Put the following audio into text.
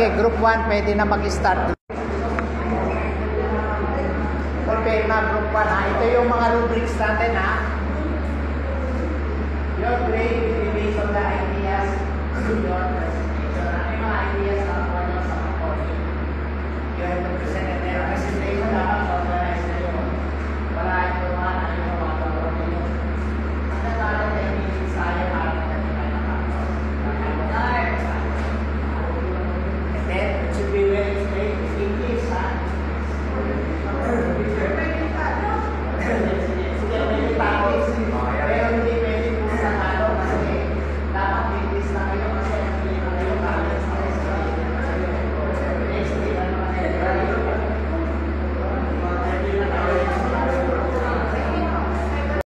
Sige, group 1, pwede na mag-start. Prepare na group 1 ha. Ito yung mga rubrics natin ha. Your grade will be based on the ideas in your presentation. Ano yung mga ideas na kuha nyo sa mga course? You have to present it there. Presentation dapat